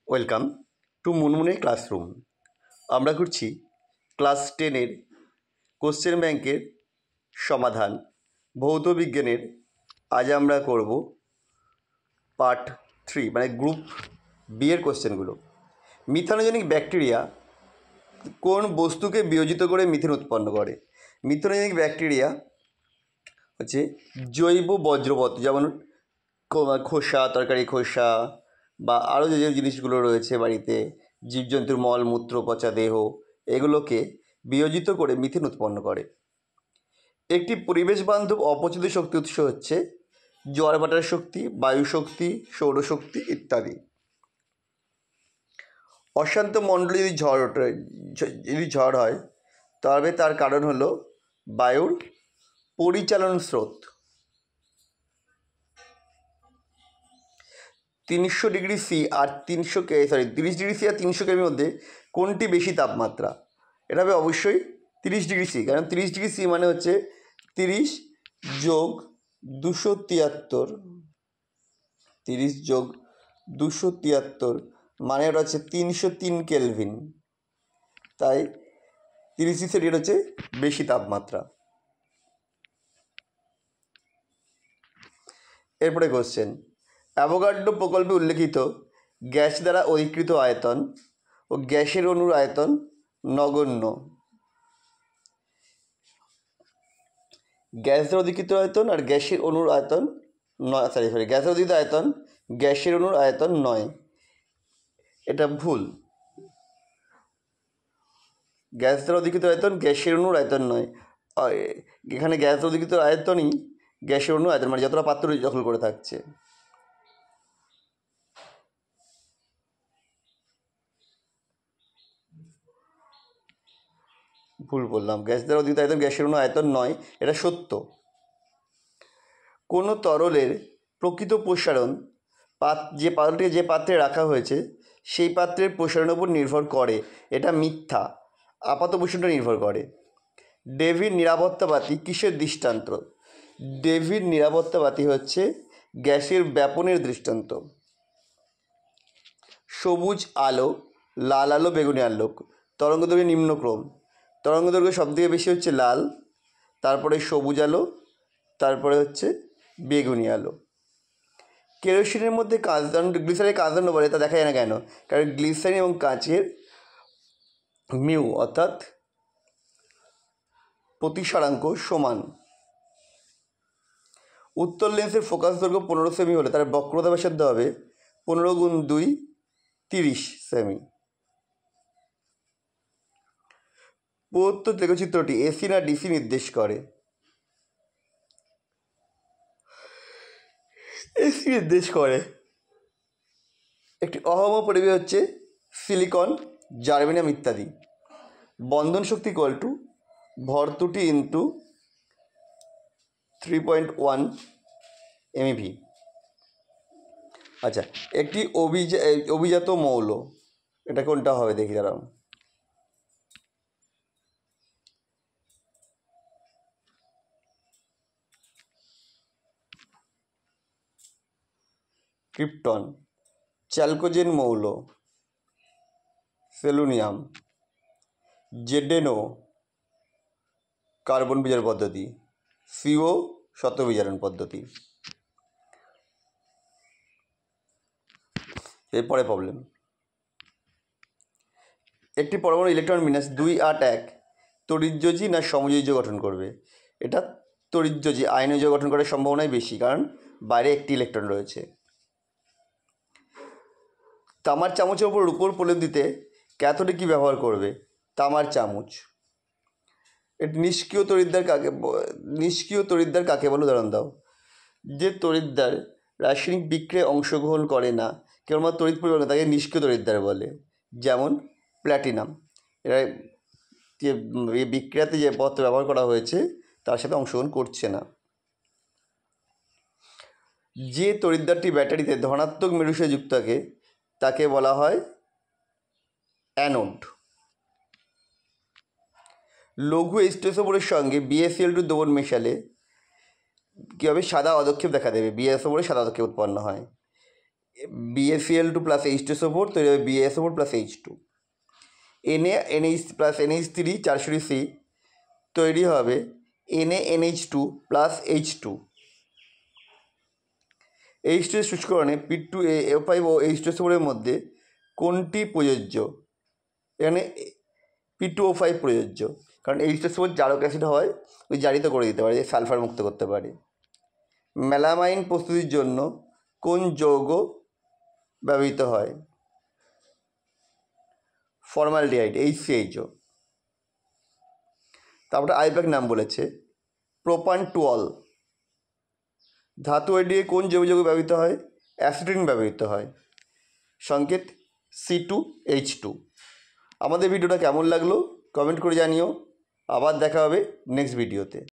Welcome to মুনমুনের classroom. আমরা করছি class 10-এর question ব্যাংকের সমাধান ভৌত বিজ্ঞানের। আজ আমরা করব পার্ট 3 মানে গ্রুপ বি এর কোশ্চেনগুলো। মিথানোজেনিক ব্যাকটেরিয়া কোন বস্তুকে বিয়োজিত করে মিথেন উৎপন্ন করে? মিথানোজেনিক ব্যাকটেরিয়া হচ্ছে জৈব বজ্রপদার্থ, যেমন খোসা, তরকারি খোসা বা আরও যে জিনিসগুলো রয়েছে বাড়িতে, জীবজন্তুর মলমূত্র, পচা দেহ, এগুলোকে বিয়োজিত করে মিথেন উৎপন্ন করে। একটি পরিবেশ বান্ধব অপচিত শক্তি উৎস হচ্ছে জোয়ার ভাটার শক্তি, বায়ু শক্তি, সৌরশক্তি ইত্যাদি। অশান্ত মণ্ডলে যদি ঝড় হয় তবে তার কারণ হলো বায়ুর পরিচালন স্রোত। 300 ডিগ্রি সি আর 30 ডিগ্রি সি আর 300 কেমির মধ্যে কোনটি বেশি তাপমাত্রা? এটা হবে অবশ্যই 30 ডিগ্রি সি, কারণ 30 ডিগ্রি সি মানে হচ্ছে 30 যোগ 273, 30 যোগ 273 মানে এটা হচ্ছে 303 কেলভিন। তাই 30 ডিগ্রি সেন্টিগ্রেড হচ্ছে বেশি তাপমাত্রা। এরপরে কোশ্চেন, অ্যাভোগাড্রো প্রকল্পে উল্লেখিত গ্যাস দ্বারা অধিকৃত আয়তন ও গ্যাসের অণুর আয়তন নগণ্য। গ্যাস দ্বারা অধিকৃত আয়তন আর গ্যাসের অণুর আয়তন গ্যাসের অধিকৃত আয়তন গ্যাসের অণুর আয়তন নয়, এটা ভুল। গ্যাস দ্বারা অধিকৃত আয়তন গ্যাসের অণুর আয়তন নয়, এখানে গ্যাস দ্বারা অধিকৃত আয়তনই গ্যাসের অণুর আয়তন, মানে যতটা পাত্র দখল করে থাকছে। ভুল বললাম, গ্যাস দ্বারা অধিকৃত আয়তন গ্যাসের অণুর আয়তন নয়, এটা সত্য। কোনো তরলের প্রকৃত প্রসারণ যে পাত্রে রাখা হয়েছে সেই পাত্রের প্রসারণের উপর নির্ভর করে, এটা মিথ্যা। আপাত বৈশিষ্ট্য নির্ভর করে। ডেভিড নিরাপত্তাবাতি কিসের দৃষ্টান্ত? ডেভিড নিরাপত্তাবাতি হচ্ছে গ্যাসের ব্যাপনের দৃষ্টান্ত। সবুজ আলো, লাল আলো, বেগুনি আলো, তরঙ্গদৈর্ঘ্যের নিম্নক্রম। তরঙ্গদৈর্ঘ্য সবথেকে বেশি হচ্ছে লাল, তারপরে সবুজ আলো, তারপরে হচ্ছে বেগুনি আলো। কেরোসিনের মধ্যে গ্লিসারিনের কাঁচ দণ্ড বলে, তা দেখা যায় না কেন? কারণ গ্লিসারিন এবং কাঁচের মিউ অর্থাৎ প্রতিসারাঙ্ক সমান। উত্তল লেন্সের ফোকাস দৈর্ঘ্য 15 সেমি হলে তার বক্রতা ব্যাসার্ধ হবে 15 গুণ 2 30 সেমি। প্রদত্ত লেখচিত্রটি এসি না ডিসি নির্দেশ করে? এসি নির্দেশ করে। একটি অহম পরিবেশ হচ্ছে সিলিকন, জার্মেনিয়াম ইত্যাদি। বন্ধন শক্তি = ভর ত্রুটি ইন্টু 3.1 MeV। আচ্ছা, একটি অভিজাত মৌল, এটা কোনটা হবে দেখি দাঁড়াও। ক্রিপ্টন। চ্যালকোজেন মৌল সেলুনিয়াম। জেডেনও কার্বন বিজারণ পদ্ধতি, সিও শত বিজারণ পদ্ধতি। এরপরে প্রবলেম, একটি পরমাণু ইলেকট্রন বিন্যাস 281 তড়িৎযোজী না সমযোজী গঠন করবে? এটা তড়িৎযোজী, আয়নীয় গঠন করার সম্ভাবনাই বেশি, কারণ বাইরে একটি ইলেকট্রন রয়েছে। তামার চামচের ওপর রূপোর প্রলেপ দিতে ক্যাথোডে কী ব্যবহার করবে? তামার চামচ। এটি নিষ্ক্রিয় তড়িৎদ্বার কাকে বলে? উদাহরণ দাও। যে তড়িৎদ্বার রাসায়নিক বিক্রিয়ায় অংশগ্রহণ করে না, কেবলমাত্র তড়িৎ পরিবহন, তাকে নিষ্ক্রিয় তড়িৎদ্বার বলে। যেমন প্ল্যাটিনাম, এরা যে বিক্রিয়াতে যে পদার্থ ব্যবহার করা হয়েছে তার সাথে অংশগ্রহণ করছে না। যে তড়িৎদ্বারটি ব্যাটারিতে ধনাত্মক মেরুর সাথে যুক্ত থাকে তাকে বলা হয় অ্যানোড। লঘু H2SO4-এর সঙ্গে BaCl2 দ্রবণ মেশালে কীভাবে সাদা অধক্ষেপ দেখা দেবে? BaSO4-এ সাদা অধক্ষেপ উৎপন্ন হয়। BaCl2 প্লাস H2SO4 তৈরি হবে BaSO4 plus H2। NaNH plus NH3 400C তৈরি হবে NaNH2 প্লাস H2। H2 এর সূচকরণে P2O5 ও H2SO4 এর মধ্যে কোনটি প্রযোজ্য? এখানে P2O5 প্রযোজ্য, কারণ H2SO4 জারক অ্যাসিড হয় ওই জারিত করে দিতে পারে, সালফার মুক্ত করতে পারে। মেলামাইন প্রস্তুতির জন্য কোন যৌগ ব্যবহৃত হয়? Formaldehyde HCHO। তারপরে আইপ্যাক নাম বলেছে প্রোপানটুঅল। ধাতু এডিয়ে কোন জৈব যৌগ ব্যবহৃত হয়? অ্যাসিটিন ব্যবহৃত হয়। সংকেত C2H2। আমাদের ভিডিওটা কেমন লাগলো কমেন্ট করে জানিও। আবার দেখা হবে নেক্সট ভিডিওতে।